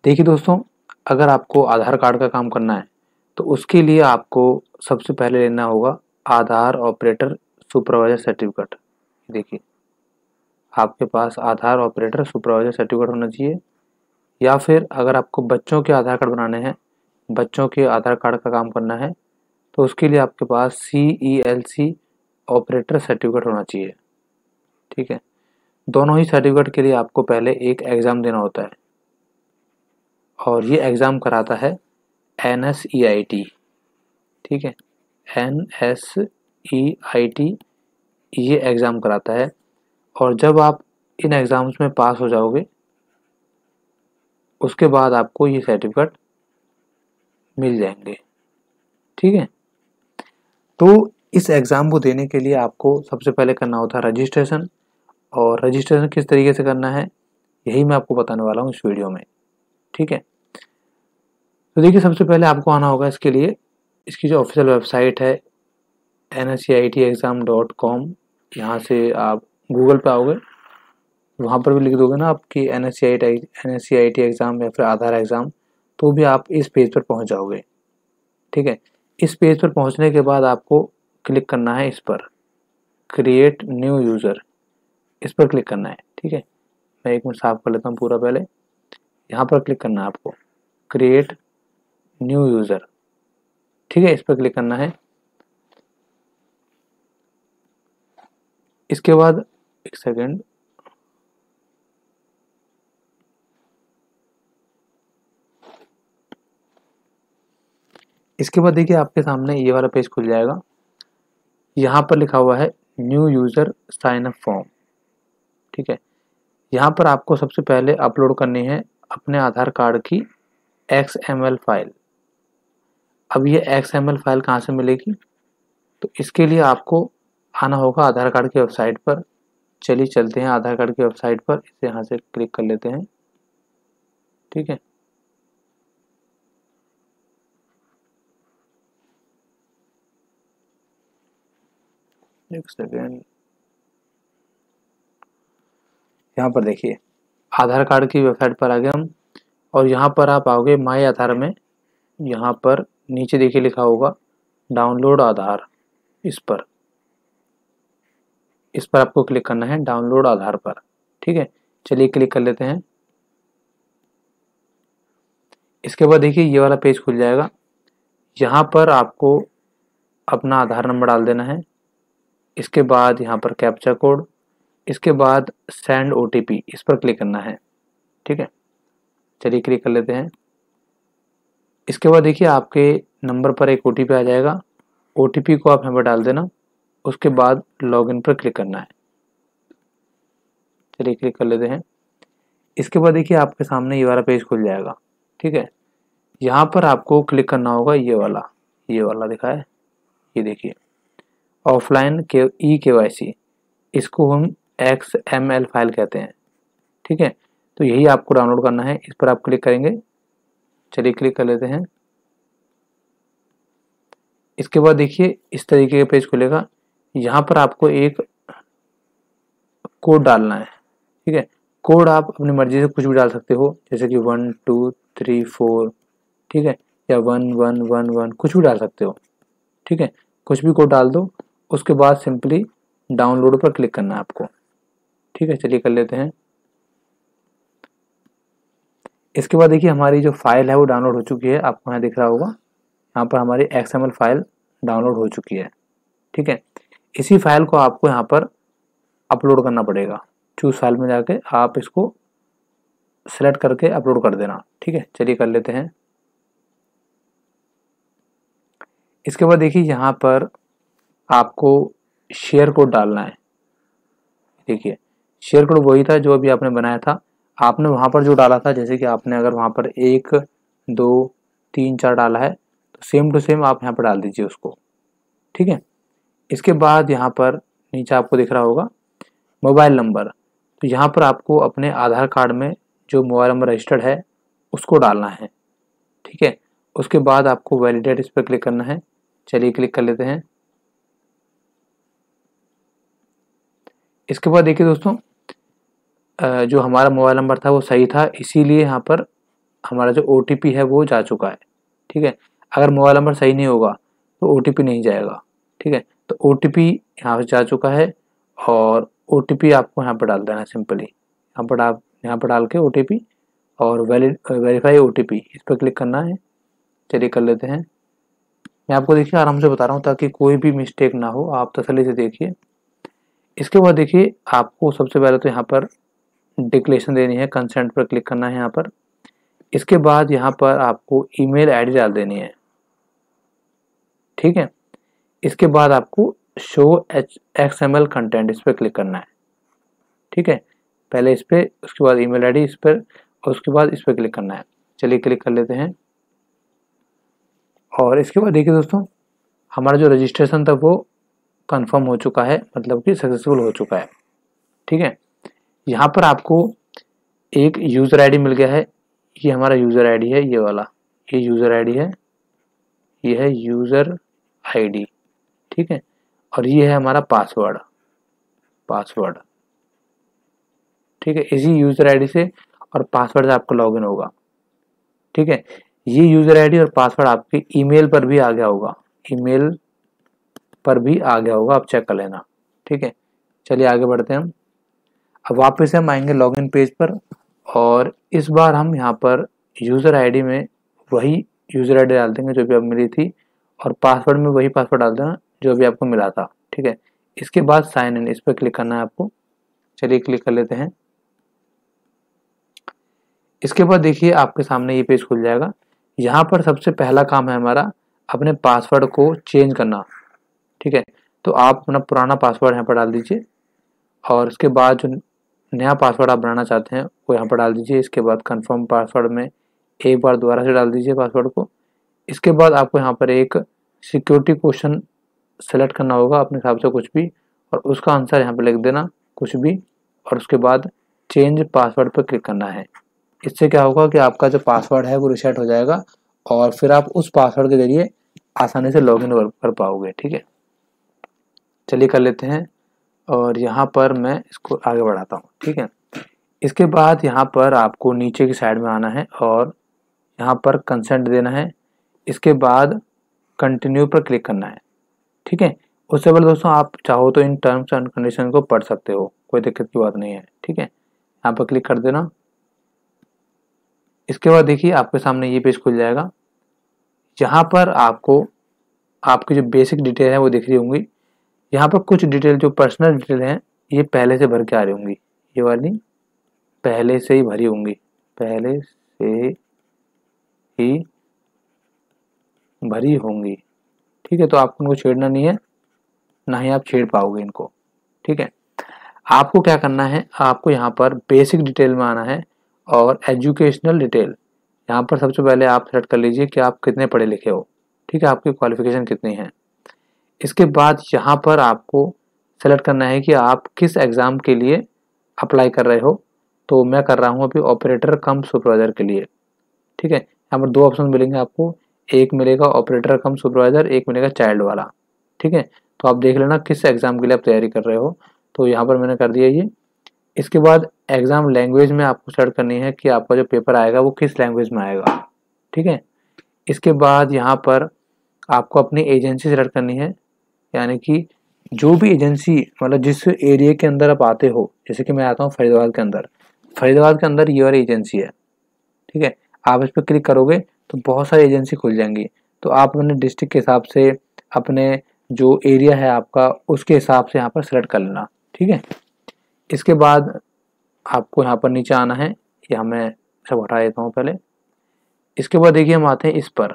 देखिए दोस्तों, अगर आपको आधार कार्ड का काम करना है तो उसके लिए आपको सबसे पहले लेना होगा आधार ऑपरेटर सुपरवाइजर सर्टिफिकेट। देखिए, आपके पास आधार ऑपरेटर सुपरवाइजर सर्टिफिकेट होना चाहिए, या फिर अगर आपको बच्चों के आधार कार्ड बनाने हैं, बच्चों के आधार कार्ड का काम करना है, तो उसके लिए आपके पास CELC ऑपरेटर सर्टिफिकेट होना चाहिए। ठीक है, दोनों ही सर्टिफिकेट के लिए आपको पहले एक एग्ज़ाम देना होता है, और ये एग्ज़ाम कराता है NSEIT। ठीक है, NSEIT ये एग्ज़ाम कराता है, और जब आप इन एग्ज़ाम्स में पास हो जाओगे उसके बाद आपको ये सर्टिफिकेट मिल जाएंगे। ठीक है, तो इस एग्ज़ाम को देने के लिए आपको सबसे पहले करना होता है रजिस्ट्रेशन, और रजिस्ट्रेशन किस तरीके से करना है यही मैं आपको बताने वाला हूँ इस वीडियो में। ठीक है, तो देखिए, सबसे पहले आपको आना होगा इसके लिए, इसकी जो ऑफिशियल वेबसाइट है NSEITexam.com, यहाँ से आप गूगल पे आओगे, वहाँ पर भी लिख दोगे ना आपकी NSEIT एग्ज़ाम या फिर आधार एग्ज़ाम, तो भी आप इस पेज पर पहुँच जाओगे। ठीक है, इस पेज पर पहुँचने के बाद आपको क्लिक करना है इस पर, क्रिएट न्यू यूज़र, इस पर क्लिक करना है। ठीक है, मैं एक मिनट साफ कर लेता हूँ पूरा पहले। यहाँ पर क्लिक करना है आपको, क्रिएट न्यू यूज़र। ठीक है, इस पर क्लिक करना है। इसके बाद एक सेकेंड, इसके बाद देखिए आपके सामने ये वाला पेज खुल जाएगा। यहाँ पर लिखा हुआ है new user sign up form. ठीक है, यहाँ पर आपको सबसे पहले अपलोड करनी है अपने आधार कार्ड की XML फाइल। अब ये XML फाइल कहाँ से मिलेगी, तो इसके लिए आपको आना होगा आधार कार्ड की वेबसाइट पर। चलिए चलते हैं आधार कार्ड की वेबसाइट पर, इसे यहाँ से क्लिक कर लेते हैं। ठीक है, एक सेकेंड, यहाँ पर देखिए आधार कार्ड की वेबसाइट पर आ गए हम, और यहाँ पर आप आओगे माई आधार में। यहाँ पर नीचे देखिए लिखा होगा डाउनलोड आधार, इस पर आपको क्लिक करना है, डाउनलोड आधार पर। ठीक है, चलिए क्लिक कर लेते हैं। इसके बाद देखिए ये वाला पेज खुल जाएगा। यहाँ पर आपको अपना आधार नंबर डाल देना है, इसके बाद यहाँ पर कैप्चा कोड, इसके बाद सेंड OTP, इस पर क्लिक करना है। ठीक है, चलिए क्लिक कर लेते हैं। इसके बाद देखिए आपके नंबर पर एक OTP आ जाएगा, OTP को आप यहाँ पर डाल देना, उसके बाद लॉगिन पर क्लिक करना है। चलिए क्लिक कर लेते हैं। इसके बाद देखिए आपके सामने ये वाला पेज खुल जाएगा। ठीक है, यहाँ पर आपको क्लिक करना होगा ये वाला दिखा है, ये देखिए ऑफलाइन के EKYC, इसको हम XML फाइल कहते हैं। ठीक है, तो यही आपको डाउनलोड करना है, इस पर आप क्लिक करेंगे। चलिए क्लिक कर लेते हैं। इसके बाद देखिए इस तरीके का पेज खुलेगा। यहाँ पर आपको एक कोड डालना है। ठीक है, कोड आप अपनी मर्जी से कुछ भी डाल सकते हो, जैसे कि 1 2 3 4, ठीक है, या 1 1 1 1, कुछ भी डाल सकते हो। ठीक है, कुछ भी कोड डाल दो, उसके बाद सिंपली डाउनलोड पर क्लिक करना है आपको। ठीक है, चलिए कर लेते हैं। इसके बाद देखिए हमारी जो फाइल है वो डाउनलोड हो चुकी है, आपको यहाँ दिख रहा होगा, यहाँ पर हमारी XML फाइल डाउनलोड हो चुकी है। ठीक है, इसी फाइल को आपको यहाँ पर अपलोड करना पड़ेगा। चूज फाइल में जाके आप इसको सेलेक्ट करके अपलोड कर देना। ठीक है, चलिए कर लेते हैं। इसके बाद देखिए यहाँ पर आपको शेयर कोड डालना है। देखिए शेयर कोड वही था जो अभी आपने बनाया था, आपने वहाँ पर जो डाला था, जैसे कि आपने अगर वहाँ पर 1 2 3 4 डाला है, तो सेम टू सेम आप यहाँ पर डाल दीजिए उसको। ठीक है, इसके बाद यहाँ पर नीचे आपको दिख रहा होगा मोबाइल नंबर, तो यहाँ पर आपको अपने आधार कार्ड में जो मोबाइल नंबर रजिस्टर्ड है उसको डालना है। ठीक है, उसके बाद आपको वैलिडेट, इस पर क्लिक करना है। चलिए क्लिक कर लेते हैं। इसके बाद देखिए दोस्तों, जो हमारा मोबाइल नंबर था वो सही था, इसीलिए यहाँ पर हमारा जो OTP है वो जा चुका है। ठीक है, अगर मोबाइल नंबर सही नहीं होगा तो OTP नहीं जाएगा। ठीक है, तो OTP यहाँ से जा चुका है और OTP आपको यहाँ पर डाल देना है सिंपली। यहाँ पर डाल के OTP और वेरीफाई OTP इस पर क्लिक करना है। चलिए कर लेते हैं। मैं आपको देखिए आराम से बता रहा हूँ ताकि कोई भी मिस्टेक ना हो, आप तसल्ली से देखिए। इसके बाद देखिए आपको सबसे पहले तो यहाँ पर डिक्लेरेशन देनी है, कंसेंट पर क्लिक करना है यहाँ पर। इसके बाद यहाँ पर आपको ईमेल आईडी डाल देनी है। ठीक है, इसके बाद आपको शो XML कंटेंट इस पर क्लिक करना है। ठीक है, पहले इस पर, उसके बाद ईमेल आईडी इस पर और उसके बाद इस पर क्लिक करना है। चलिए क्लिक कर लेते हैं और इसके बाद देखिए दोस्तों हमारा जो रजिस्ट्रेशन था वो कंफर्म हो चुका है, मतलब कि सक्सेसफुल हो चुका है। ठीक है, यहाँ पर आपको एक यूज़र आईडी मिल गया है। ये हमारा यूज़र आईडी है, ये वाला, ये यूज़र आईडी है, ये है यूज़र आईडी। ठीक है, और ये है हमारा पासवर्ड। ठीक है, इसी यूज़र आईडी से और पासवर्ड से आपको लॉगिन होगा। ठीक है, ये यूज़र आईडी और पासवर्ड आपके ईमेल पर भी आ गया होगा, आप चेक कर लेना। ठीक है, चलिए आगे बढ़ते हैं हम। अब वापस हम आएंगे लॉगिन पेज पर और इस बार हम यहाँ पर यूज़र आईडी में वही यूज़र आईडी डाल देंगे जो भी अब मिली थी और पासवर्ड में वही पासवर्ड डाल देना जो भी आपको मिला था। ठीक है, इसके बाद साइन इन इस पर क्लिक करना है आपको। चलिए क्लिक कर लेते हैं। इसके बाद देखिए आपके सामने ये पेज खुल जाएगा। यहाँ पर सबसे पहला काम है हमारा अपने पासवर्ड को चेंज करना। ठीक है, तो आप अपना पुराना पासवर्ड यहाँ पर डाल दीजिए और उसके बाद जो नया पासवर्ड आप बनाना चाहते हैं वो यहाँ पर डाल दीजिए। इसके बाद कंफर्म पासवर्ड में एक बार दोबारा से डाल दीजिए पासवर्ड को। इसके बाद आपको यहाँ पर एक सिक्योरिटी क्वेश्चन सेलेक्ट करना होगा अपने हिसाब से कुछ भी और उसका आंसर यहाँ पर लिख देना कुछ भी और उसके बाद चेंज पासवर्ड पर क्लिक करना है। इससे क्या होगा कि आपका जो पासवर्ड है वो रिसेट हो जाएगा और फिर आप उस पासवर्ड के जरिए आसानी से लॉगिन कर पाओगे। ठीक है, चलिए कर लेते हैं और यहाँ पर मैं इसको आगे बढ़ाता हूँ। ठीक है, इसके बाद यहाँ पर आपको नीचे की साइड में आना है और यहाँ पर कंसेंट देना है। इसके बाद कंटिन्यू पर क्लिक करना है। ठीक है, उससे पहले दोस्तों आप चाहो तो इन टर्म्स एंड कंडीशन को पढ़ सकते हो, कोई दिक्कत की बात नहीं है। ठीक है, यहाँ पर क्लिक कर देना। इसके बाद देखिए आपके सामने ये पेज खुल जाएगा। यहाँ पर आपको आपकी जो बेसिक डिटेल है वो दिख रही होंगी। यहाँ पर कुछ डिटेल जो पर्सनल डिटेल हैं ये पहले से भर के आ रही होंगी, ये वाली पहले से ही भरी होंगी, पहले से ही भरी होंगी। ठीक है, तो आपको इनको छेड़ना नहीं है, ना ही आप छेड़ पाओगे इनको। ठीक है, आपको क्या करना है, आपको यहाँ पर बेसिक डिटेल में आना है और एजुकेशनल डिटेल यहाँ पर सबसे पहले आप सेलेक्ट कर लीजिए कि आप कितने पढ़े लिखे हो। ठीक है, आपकी क्वालिफिकेशन कितनी है। इसके बाद यहाँ पर आपको सेलेक्ट करना है कि आप किस एग्ज़ाम के लिए अप्लाई कर रहे हो। तो मैं कर रहा हूँ अभी ऑपरेटर कम सुपरवाइज़र के लिए। ठीक है, यहाँ पर दो ऑप्शन मिलेंगे आपको, एक मिलेगा ऑपरेटर कम सुपरवाइज़र, एक मिलेगा चाइल्ड वाला। ठीक है, तो आप देख लेना किस एग्ज़ाम के लिए आप तैयारी कर रहे हो। तो यहाँ पर मैंने कर दिया ये। इसके बाद एग्ज़ाम लैंग्वेज में आपको सेलेक्ट करनी है कि आपका जो पेपर आएगा वो किस लैंग्वेज में आएगा। ठीक है, इसके बाद यहाँ पर आपको अपनी एजेंसी सेलेक्ट करनी है, यानी कि जो भी एजेंसी मतलब जिस एरिया के अंदर आप आते हो, जैसे कि मैं आता हूँ फरीदाबाद के अंदर ये वाली एजेंसी है। ठीक है, आप इस पर क्लिक करोगे तो बहुत सारी एजेंसी खुल जाएंगी। तो आप अपने डिस्ट्रिक्ट के हिसाब से, अपने जो एरिया है आपका उसके हिसाब से यहाँ पर सेलेक्ट कर लेना। ठीक है, इसके बाद आपको यहाँ पर नीचे आना है, या मैं सब हटा देता हूँ पहले। इसके बाद देखिए हम आते हैं इस पर।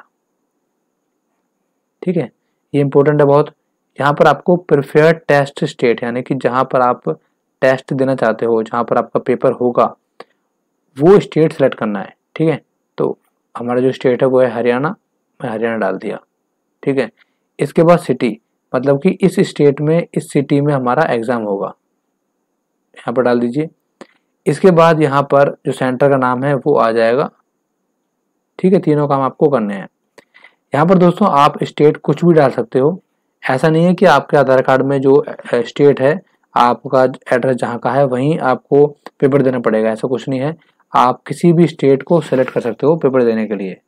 ठीक है, ये इंपॉर्टेंट है बहुत। यहाँ पर आपको प्रिफर्ड टेस्ट स्टेट, यानी कि जहाँ पर आप टेस्ट देना चाहते हो, जहाँ पर आपका पेपर होगा वो स्टेट सेलेक्ट करना है। ठीक है, तो हमारा जो स्टेट है वो है हरियाणा, मैं हरियाणा डाल दिया। ठीक है, इसके बाद सिटी, मतलब कि इस स्टेट में, इस सिटी में हमारा एग्ज़ाम होगा, यहाँ पर डाल दीजिए। इसके बाद यहाँ पर जो सेंटर का नाम है वो आ जाएगा। ठीक है, तीनों काम आपको करने हैं। यहाँ पर दोस्तों आप स्टेट कुछ भी डाल सकते हो, ऐसा नहीं है कि आपके आधार कार्ड में जो स्टेट है, आपका एड्रेस जहाँ का है वहीं आपको पेपर देना पड़ेगा, ऐसा कुछ नहीं है। आप किसी भी स्टेट को सेलेक्ट कर सकते हो पेपर देने के लिए।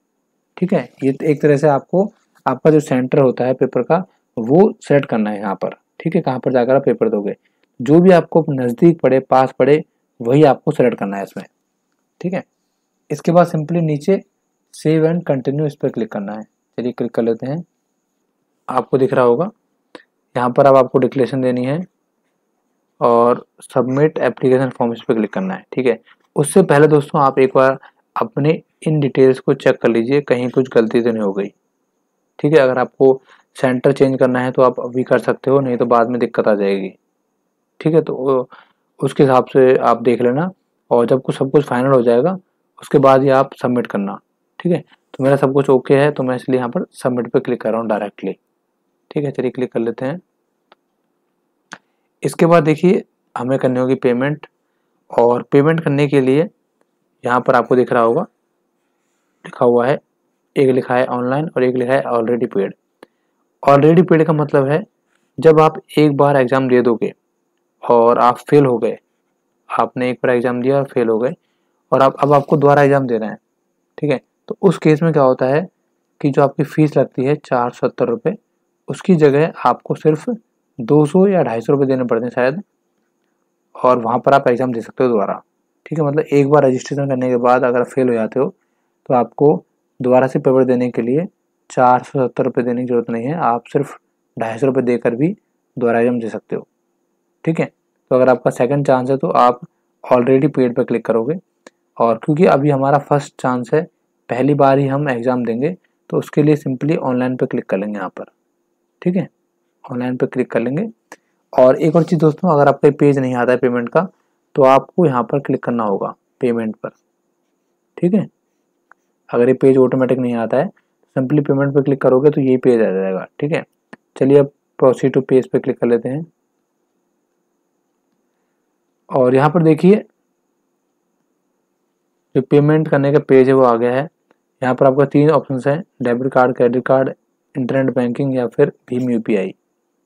ठीक है, ये एक तरह से आपको आपका जो सेंटर होता है पेपर का वो सेलेक्ट करना है यहाँ पर। ठीक है, कहाँ पर जाकर आप पेपर दोगे, जो भी आपको नज़दीक पड़े, पास पड़े, वही आपको सेलेक्ट करना है इसमें। ठीक है, इसके बाद सिंपली नीचे सेव एंड कंटिन्यू इस पर क्लिक करना है। चलिए क्लिक कर लेते हैं। आपको दिख रहा होगा यहाँ पर अब आपको डिक्लेरेशन देनी है और सबमिट एप्लीकेशन फॉर्म इस पर क्लिक करना है। ठीक है, उससे पहले दोस्तों आप एक बार अपने इन डिटेल्स को चेक कर लीजिए, कहीं कुछ गलती तो नहीं हो गई। ठीक है, अगर आपको सेंटर चेंज करना है तो आप अभी कर सकते हो, नहीं तो बाद में दिक्कत आ जाएगी। ठीक है, तो उसके हिसाब से आप देख लेना, और जब कुछ सब कुछ फाइनल हो जाएगा उसके बाद ही आप सबमिट करना। ठीक है, तो मेरा सब कुछ ओके है, तो मैं इसलिए यहाँ पर सबमिट पे क्लिक कर रहा हूँ डायरेक्टली। ठीक है, चलिए क्लिक कर लेते हैं। इसके बाद देखिए हमें करनी होगी पेमेंट, और पेमेंट करने के लिए यहाँ पर आपको दिख रहा होगा लिखा हुआ है, एक लिखा है ऑनलाइन और एक लिखा है ऑलरेडी पेड। ऑलरेडी पेड का मतलब है जब आप एक बार एग्ज़ाम दे दोगे और आप फेल हो गए, आपने एक बार एग्ज़ाम दिया और फेल हो गए, और आप अब आपको दोबारा एग्ज़ाम देना है। ठीक है, तो उस केस में क्या होता है कि जो आपकी फ़ीस लगती है 470 रुपये, उसकी जगह आपको सिर्फ 200 या 250 रुपये देने पड़ते हैं शायद, और वहाँ पर आप एग्ज़ाम दे सकते हो दोबारा। ठीक है, मतलब एक बार रजिस्ट्रेशन करने के बाद अगर फेल हो जाते हो तो आपको दोबारा से पेपर देने के लिए 470 रुपये देने की ज़रूरत नहीं है, आप सिर्फ 250 रुपये देकर भी दोबारा एग्ज़ाम दे सकते हो। ठीक है, तो अगर आपका सेकंड चांस है तो आप ऑलरेडी पेड पर क्लिक करोगे, और क्योंकि अभी हमारा फर्स्ट चांस है, पहली बार ही हम एग्ज़ाम देंगे, तो उसके लिए सिंपली ऑनलाइन पे क्लिक कर लेंगे यहाँ पर। ठीक है, ऑनलाइन पे क्लिक कर लेंगे। और एक और चीज़ दोस्तों, अगर आपका पेज नहीं आता है पेमेंट का, तो आपको यहाँ पर क्लिक करना होगा पेमेंट पर। ठीक है, अगर ये पेज ऑटोमेटिक नहीं आता है, सिंपली पेमेंट पे क्लिक करोगे तो यही पेज आ जाएगा। ठीक है, चलिए अब प्रोसीड टू पेज पे क्लिक कर लेते हैं, और यहाँ पर देखिए जो पेमेंट करने का पेज है वो आ गया है। यहाँ पर आपका 3 ऑप्शन है, debit card, credit card, internet banking या फिर भीम यूपीआई।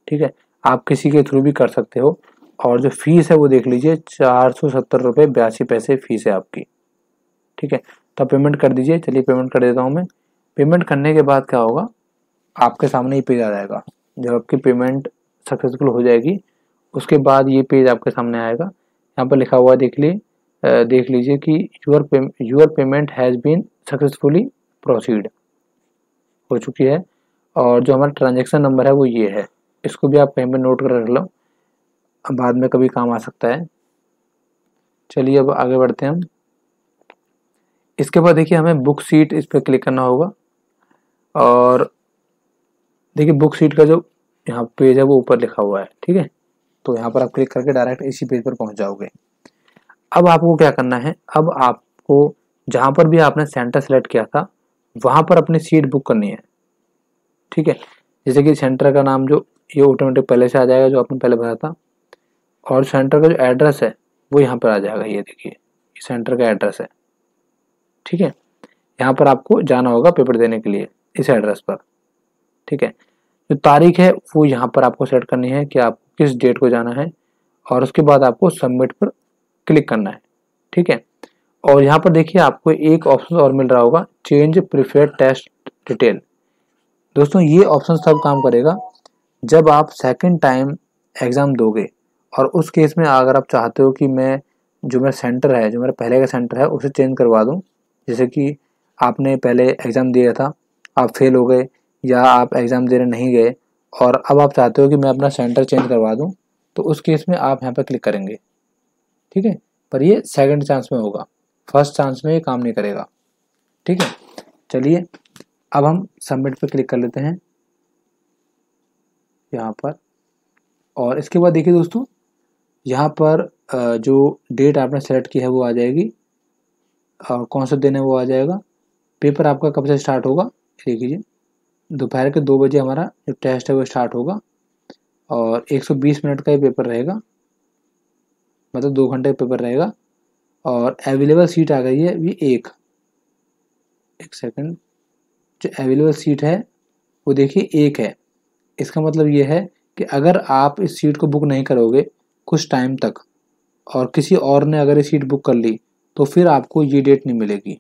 ठीक है, आप किसी के थ्रू भी कर सकते हो, और जो फीस है वो देख लीजिए 470 रुपये 82 पैसे फीस है आपकी। ठीक है, तो पेमेंट कर दीजिए। चलिए पेमेंट कर देता हूँ मैं। पेमेंट करने के बाद क्या होगा, आपके सामने ये पेज आ जाएगा। जब आपकी पेमेंट सक्सेसफुल हो जाएगी उसके बाद ये पेज आपके सामने आएगा। यहाँ पर लिखा हुआ देख लीजिए कि your payment has been successfully proceed हो चुकी है, और जो हमारा ट्रांजेक्शन नंबर है वो ये है, इसको भी आप कहीं पर नोट कर रख लो, बाद में कभी काम आ सकता है। चलिए अब आगे बढ़ते हैं हम। इसके बाद देखिए हमें बुक सीट इस पर क्लिक करना होगा, और देखिए बुक सीट का जो यहाँ पेज है वो ऊपर लिखा हुआ है। ठीक है, तो यहाँ पर आप क्लिक करके डायरेक्ट इसी पेज पर पहुँच जाओगे। अब आपको क्या करना है, अब आपको जहाँ पर भी आपने सेंटर सेलेक्ट किया था वहाँ पर अपनी सीट बुक करनी है। ठीक है, जैसे कि सेंटर का नाम जो ये ऑटोमेटिक पहले से आ जाएगा जो आपने पहले भरा था, और सेंटर का जो एड्रेस है वो यहाँ पर आ जाएगा। ये देखिए सेंटर का एड्रेस है। ठीक है, यहाँ पर आपको जाना होगा पेपर देने के लिए इस एड्रेस पर। ठीक है, जो तारीख है वो यहाँ पर आपको सेलेक्ट करनी है कि आप किस डेट को जाना है, और उसके बाद आपको सबमिट पर क्लिक करना है। ठीक है, और यहाँ पर देखिए आपको एक ऑप्शन और मिल रहा होगा, चेंज प्रीफर्ड टेस्ट डिटेल। दोस्तों ये ऑप्शन तब काम करेगा जब आप सेकंड टाइम एग्ज़ाम दोगे, और उस केस में अगर आप चाहते हो कि जो मेरा सेंटर है, जो मेरा पहले का सेंटर है उसे चेंज करवा दूँ, जैसे कि आपने पहले एग्ज़ाम दिया था, आप फेल हो गए, या आप एग्ज़ाम देने नहीं गए और अब आप चाहते हो कि मैं अपना सेंटर चेंज करवा दूँ, तो उस केस में आप यहाँ पर क्लिक करेंगे। ठीक है, पर ये सेकंड चांस में होगा, फर्स्ट चांस में ये काम नहीं करेगा। ठीक है, चलिए अब हम सबमिट पे क्लिक कर लेते हैं यहाँ पर, और इसके बाद देखिए दोस्तों यहाँ पर जो डेट आपने सेलेक्ट की है वो आ जाएगी, और कौन सा दिन है वो आ जाएगा। पेपर आपका कब से स्टार्ट होगा, देखिए दोपहर के 2 बजे हमारा जो टेस्ट है वो स्टार्ट होगा, और 120 मिनट का ये पेपर रहेगा, मतलब 2 घंटे का पेपर रहेगा, और अवेलेबल सीट आ गई है अभी एक सेकंड, जो अवेलेबल सीट है वो देखिए एक है। इसका मतलब ये है कि अगर आप इस सीट को बुक नहीं करोगे कुछ टाइम तक, और किसी और ने अगर ये सीट बुक कर ली, तो फिर आपको ये डेट नहीं मिलेगी।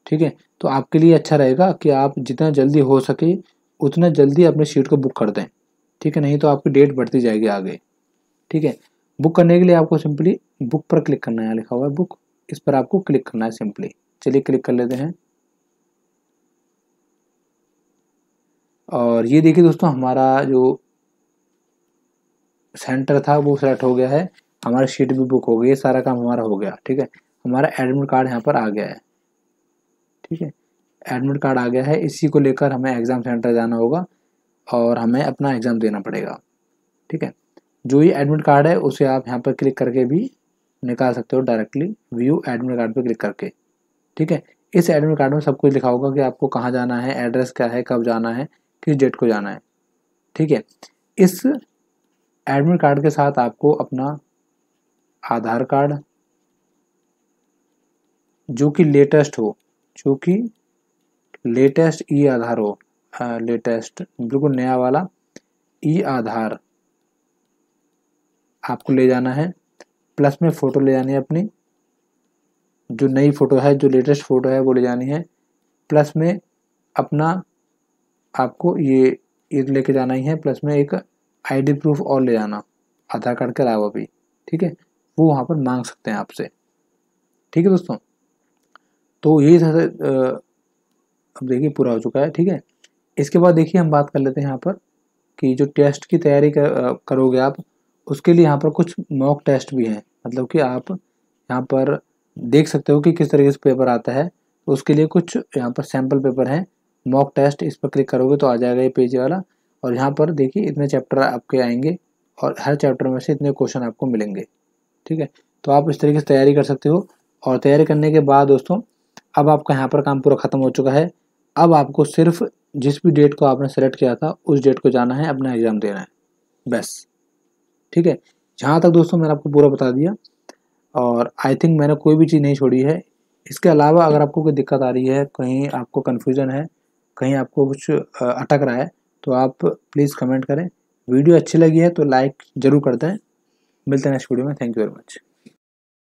ठीक है, तो आपके लिए अच्छा रहेगा कि आप जितना जल्दी हो सके उतना जल्दी अपने सीट को बुक कर दें। ठीक है, नहीं तो आपकी डेट बढ़ती जाएगी आगे। ठीक है, बुक करने के लिए आपको सिंपली बुक पर क्लिक करना है, लिखा हुआ है बुक, इस पर आपको क्लिक करना है सिंपली। चलिए क्लिक कर लेते हैं। और ये देखिए दोस्तों, हमारा जो सेंटर था वो सेलेक्ट हो गया है, हमारी सीट भी बुक हो गई है, सारा काम हमारा हो गया। ठीक है, हमारा एडमिट कार्ड यहाँ पर आ गया है। ठीक है, एडमिट कार्ड आ गया है, इसी को लेकर हमें एग्ज़ाम सेंटर जाना होगा और हमें अपना एग्ज़ाम देना पड़ेगा। ठीक है, जो ये एडमिट कार्ड है उसे आप यहाँ पर क्लिक करके भी निकाल सकते हो डायरेक्टली, व्यू एडमिट कार्ड पर क्लिक करके। ठीक है, इस एडमिट कार्ड में सब कुछ लिखा होगा कि आपको कहाँ जाना है, एड्रेस क्या है, कब जाना है, किस डेट को जाना है। ठीक है, इस एडमिट कार्ड के साथ आपको अपना आधार कार्ड जो कि लेटेस्ट हो, जो कि लेटेस्ट ई आधार हो, लेटेस्ट बिल्कुल नया वाला ई आधार आपको ले जाना है। प्लस में फ़ोटो ले जानी है अपनी, जो नई फ़ोटो है, जो लेटेस्ट फ़ोटो है वो ले जानी है। प्लस में अपना आपको ये लेके जाना ही है, प्लस में एक आईडी प्रूफ और ले जाना, आधार कार्ड के अलावा भी। ठीक है, वो वहाँ पर मांग सकते हैं आपसे। ठीक है दोस्तों, तो यही था। अब देखिए पूरा हो चुका है। ठीक है, इसके बाद देखिए हम बात कर लेते हैं यहाँ पर कि जो टेस्ट की तैयारी करोगे आप, उसके लिए यहाँ पर कुछ मॉक टेस्ट भी हैं। मतलब कि आप यहाँ पर देख सकते हो कि किस तरीके से पेपर आता है। तो उसके लिए कुछ यहाँ पर सैम्पल पेपर हैं, मॉक टेस्ट, इस पर क्लिक करोगे तो आ जाएगा ये पेज वाला। और यहाँ पर देखिए इतने चैप्टर आपके आएंगे और हर चैप्टर में से इतने क्वेश्चन आपको मिलेंगे। ठीक है, तो आप इस तरीके से तैयारी कर सकते हो। और तैयारी करने के बाद दोस्तों, अब आपका यहाँ पर काम पूरा ख़त्म हो चुका है। अब आपको सिर्फ जिस भी डेट को आपने सेलेक्ट किया था उस डेट को जाना है, अपना एग्ज़ाम देना है, बस। ठीक है, जहाँ तक दोस्तों मैंने आपको पूरा बता दिया और आई थिंक मैंने कोई भी चीज़ नहीं छोड़ी है। इसके अलावा अगर आपको कोई दिक्कत आ रही है, कहीं आपको कन्फ्यूज़न है, कहीं आपको कुछ अटक रहा है, तो आप प्लीज़ कमेंट करें। वीडियो अच्छी लगी है तो लाइक ज़रूर कर दें। मिलते हैं नेक्स्ट वीडियो में। Thank you very much.